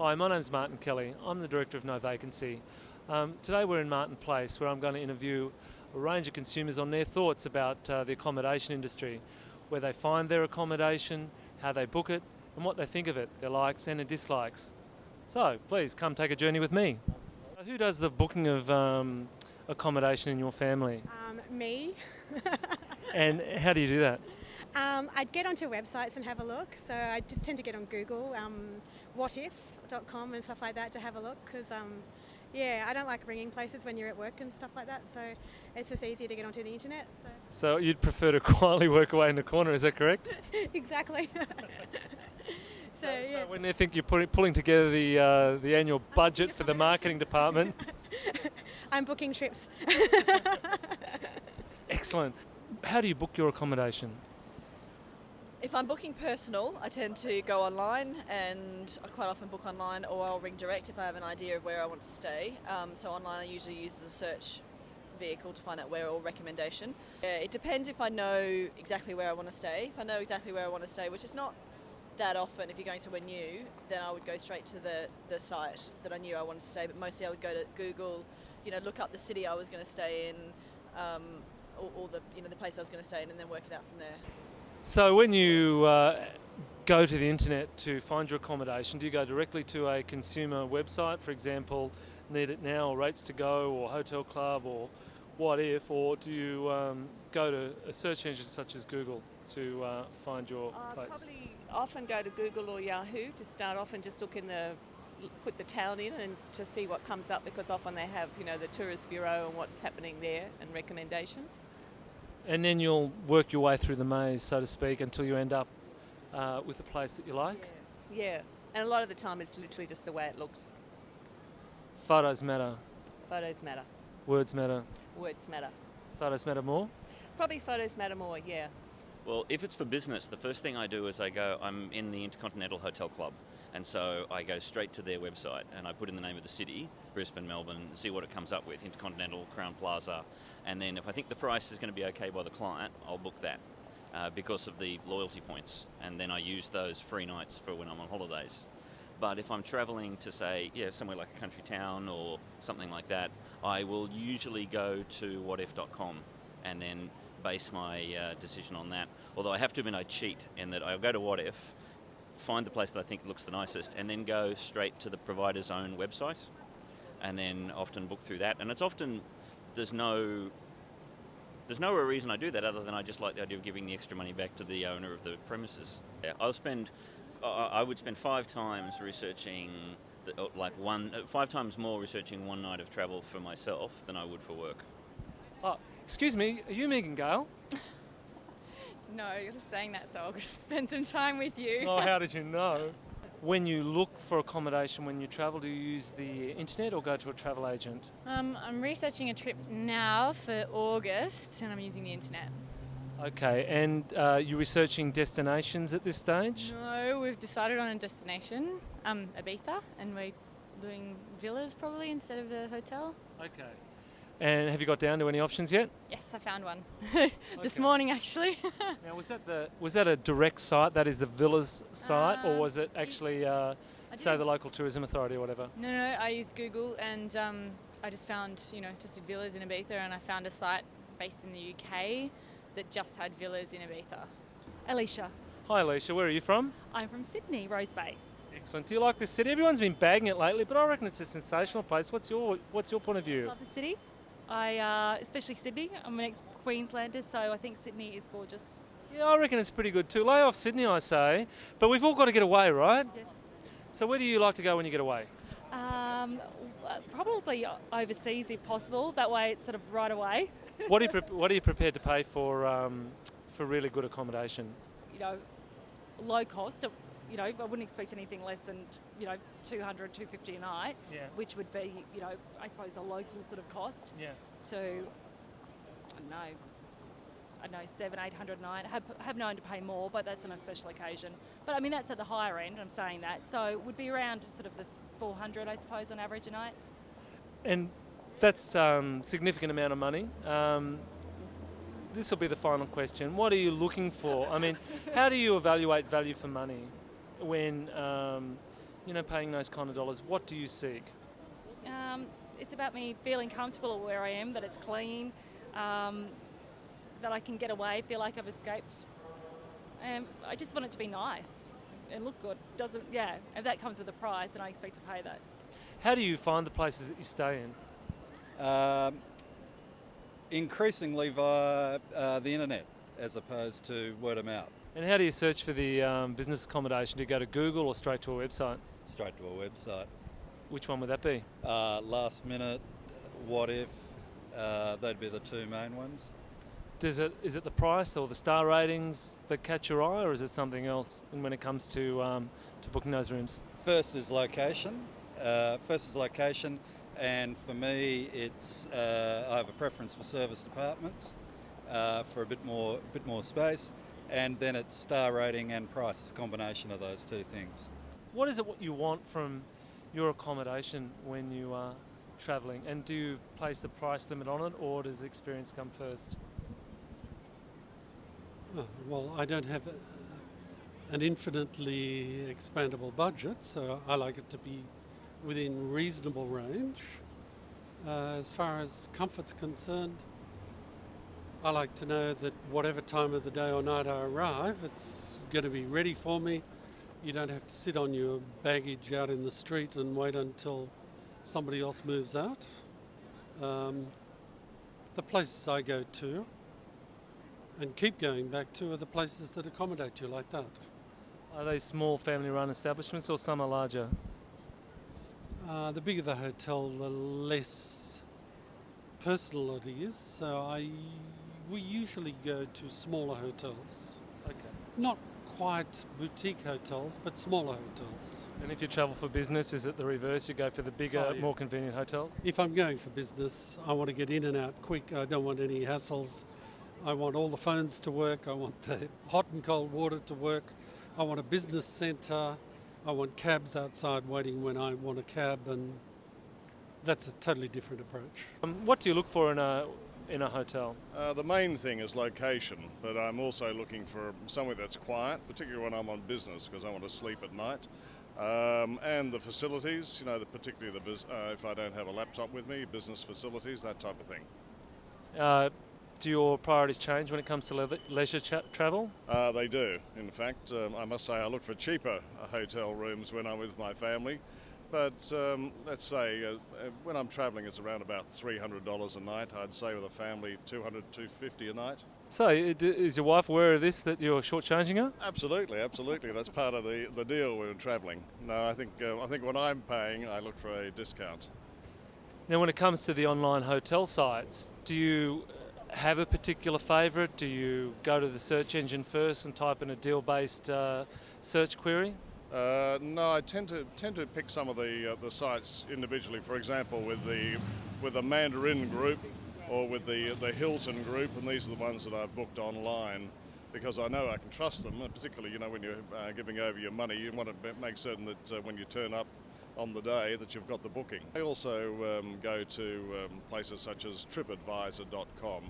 Hi, my name's Martin Kelly. I'm the Director of No Vacancy. Today we're in Martin Place where I'm going to interview a range of consumers on their thoughts about the accommodation industry, where they find their accommodation, how they book it and what they think of it, their likes and their dislikes. So please come take a journey with me. Who does the booking of accommodation in your family? Me. And how do you do that? I'd get onto websites and have a look. So I just tend to get on Google, whatif.com and stuff like that to have a look because, I don't like ringing places when you're at work and stuff like that. So it's just easier to get onto the internet. So you'd prefer to quietly work away in the corner, is that correct? Exactly. So when they think you're pulling together the annual budget for the marketing department. I'm booking trips. Excellent. How do you book your accommodation? If I'm booking personal, I tend to go online, and I quite often book online, or I'll ring direct if I have an idea of where I want to stay. So online I usually use as a search vehicle to find out where, or recommendation. It depends if I know exactly where I want to stay. If I know exactly where I want to stay, which is not that often if you're going somewhere new, then I would go straight to the site that I knew I wanted to stay, but mostly I would go to Google, look up the city I was going to stay in, or the place I was going to stay in, and then work it out from there. So when you go to the internet to find your accommodation, do you go directly to a consumer website, for example, Need It Now or Rates to Go or Hotel Club or What If, or do you go to a search engine such as Google to find your place? Probably often go to Google or Yahoo to start off and just put the town in and to see what comes up, because often they have the tourist bureau and what's happening there and recommendations. And then you'll work your way through the maze, so to speak, until you end up with a place that you like? Yeah, and a lot of the time it's literally just the way it looks. Photos matter. Photos matter. Words matter. Words matter. Photos matter more? Probably photos matter more, yeah. Well, if it's for business, the first thing I do is I'm in the Intercontinental Hotel Club, and so I go straight to their website and I put in the name of the city, Brisbane, Melbourne, see what it comes up with, Intercontinental, Crown Plaza, and then if I think the price is going to be okay by the client, I'll book that because of the loyalty points, and then I use those free nights for when I'm on holidays. But if I'm travelling to, say, somewhere like a country town or something like that, I will usually go to whatif.com and then base my decision on that. Although I have to admit I cheat in that I'll go to What If, find the place that I think looks the nicest, and then go straight to the provider's own website, and then often book through that. And it's often, there's no reason I do that other than I just like the idea of giving the extra money back to the owner of the premises. I would spend 5 times researching, 5 times more researching one night of travel for myself than I would for work. Oh, excuse me, are you Megan Gale? No, you're just saying that so I'll spend some time with you. Oh, how did you know? When you look for accommodation when you travel, do you use the internet or go to a travel agent? I'm researching a trip now for August and I'm using the internet. Okay, and you're researching destinations at this stage? No, we've decided on a destination, Ibiza, and we're doing villas probably instead of a hotel. Okay. And have you got down to any options yet? Yes, I found one this morning actually. Now, was that a direct site, that is the villas site, or was it actually, say, the local tourism authority or whatever? No, I used Google and I just found, just did villas in Ibiza, and I found a site based in the UK that just had villas in Ibiza. Alicia. Hi, Alicia. Where are you from? I'm from Sydney, Rose Bay. Excellent. Do you like this city? Everyone's been bagging it lately, but I reckon it's a sensational place. What's your point of view? Love the city. Especially Sydney. I'm an ex-Queenslander, so I think Sydney is gorgeous. Yeah, I reckon it's pretty good too. Lay off Sydney, I say. But we've all got to get away, right? Yes. So where do you like to go when you get away? Probably overseas if possible. That way it's sort of right away. What are you prepared to pay for really good accommodation? Low cost. I wouldn't expect anything less than, $200, $250 a night, which would be, I suppose a local sort of cost. Yeah. To, I don't know, $700, $800 a night. Have known to pay more, but that's on a special occasion. But I mean, that's at the higher end, I'm saying that. So it would be around sort of the $400, I suppose, on average a night. And that's a significant amount of money. This will be the final question. What are you looking for? I mean, how do you evaluate value for money when paying those kind of dollars, what do you seek? It's about me feeling comfortable where I am, that it's clean, that I can get away, feel like I've escaped. I just want it to be nice and look good. If that comes with a price, and I expect to pay that. How do you find the places that you stay in? Increasingly via the internet as opposed to word of mouth. And how do you search for the business accommodation? Do you go to Google or straight to a website? Straight to a website. Which one would that be? Last minute, what if, they'd be the two main ones. Is it the price or the star ratings that catch your eye, or is it something else when it comes to booking those rooms? First is location. And for me, it's I have a preference for service departments for a bit more space, and then it's star rating and price. It's a combination of those two things. What is it what you want from your accommodation when you are travelling, and do you place a price limit on it, or does experience come first? Well, I don't have an infinitely expandable budget, so I like it to be within reasonable range. As far as comfort's concerned, I like to know that whatever time of the day or night I arrive, it's going to be ready for me. You don't have to sit on your baggage out in the street and wait until somebody else moves out. The places I go to and keep going back to are the places that accommodate you like that. Are they small family-run establishments, or some are larger? The bigger the hotel, the less personal it is. So we usually go to smaller hotels. Okay. Not quite boutique hotels, but smaller hotels. And if you travel for business, is it the reverse? You go for the bigger, more convenient hotels? If I'm going for business, I want to get in and out quick. I don't want any hassles. I want all the phones to work. I want the hot and cold water to work. I want a business centre. I want cabs outside waiting when I want a cab, and that's a totally different approach. What do you look for in a hotel? The main thing is location, but I'm also looking for somewhere that's quiet, particularly when I'm on business, because I want to sleep at night. And the facilities, particularly if I don't have a laptop with me, business facilities, that type of thing. Do your priorities change when it comes to leisure travel? They do. In fact, I must say I look for cheaper hotel rooms when I'm with my family. But let's say when I'm travelling, it's around about $300 a night. I'd say with a family, $200, $250 a night. So, is your wife aware of this, that you're shortchanging her? Absolutely. That's part of the deal when travelling. No, I think when I'm paying, I look for a discount. Now, when it comes to the online hotel sites, do you have a particular favourite? Do you go to the search engine first and type in a deal-based search query? No, I tend to pick some of the sites individually. For example, with the Mandarin group or with the Hilton group, and these are the ones that I've booked online because I know I can trust them. And particularly, when you're giving over your money, you want to make certain that when you turn up on the day that you've got the booking. I also go to places such as TripAdvisor.com,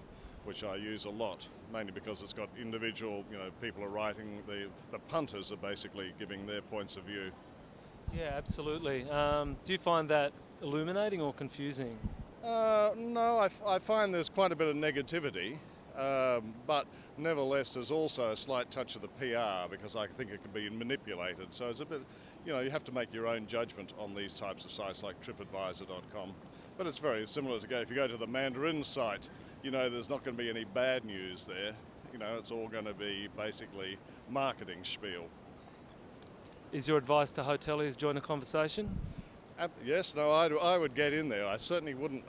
which I use a lot, mainly because it's got individual, people are writing, the punters are basically giving their points of view. Yeah, absolutely. Do you find that illuminating or confusing? No, I find there's quite a bit of negativity, but nevertheless there's also a slight touch of the PR because I think it can be manipulated. So it's a bit, you have to make your own judgment on these types of sites like TripAdvisor.com. But it's very similar to if you go to the Mandarin site, there's not going to be any bad news there. It's all going to be basically marketing spiel. Is your advice to hoteliers join a conversation? Yes, no, I would get in there. I certainly wouldn't,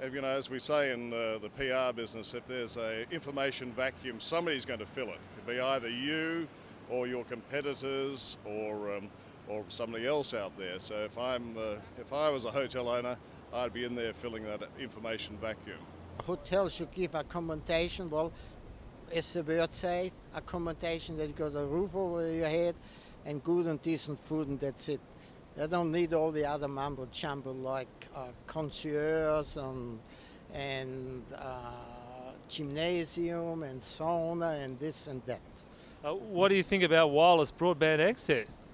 as we say in the PR business, if there's a information vacuum, somebody's going to fill it. It could be either you or your competitors or somebody else out there. So if I was a hotel owner, I'd be in there filling that information vacuum. Hotels should give accommodation, well, as the word says, accommodation that you got a roof over your head and good and decent food, and that's it. They don't need all the other mumbo jumbo like concierge and gymnasium and sauna and this and that. What do you think about wireless broadband access?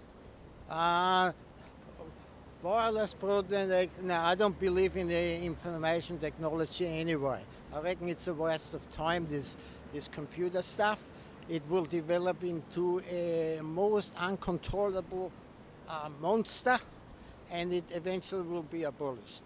Wireless broadband, no, I don't believe in the information technology anyway. I reckon it's a waste of time, this computer stuff. It will develop into a most uncontrollable monster, and it eventually will be abolished.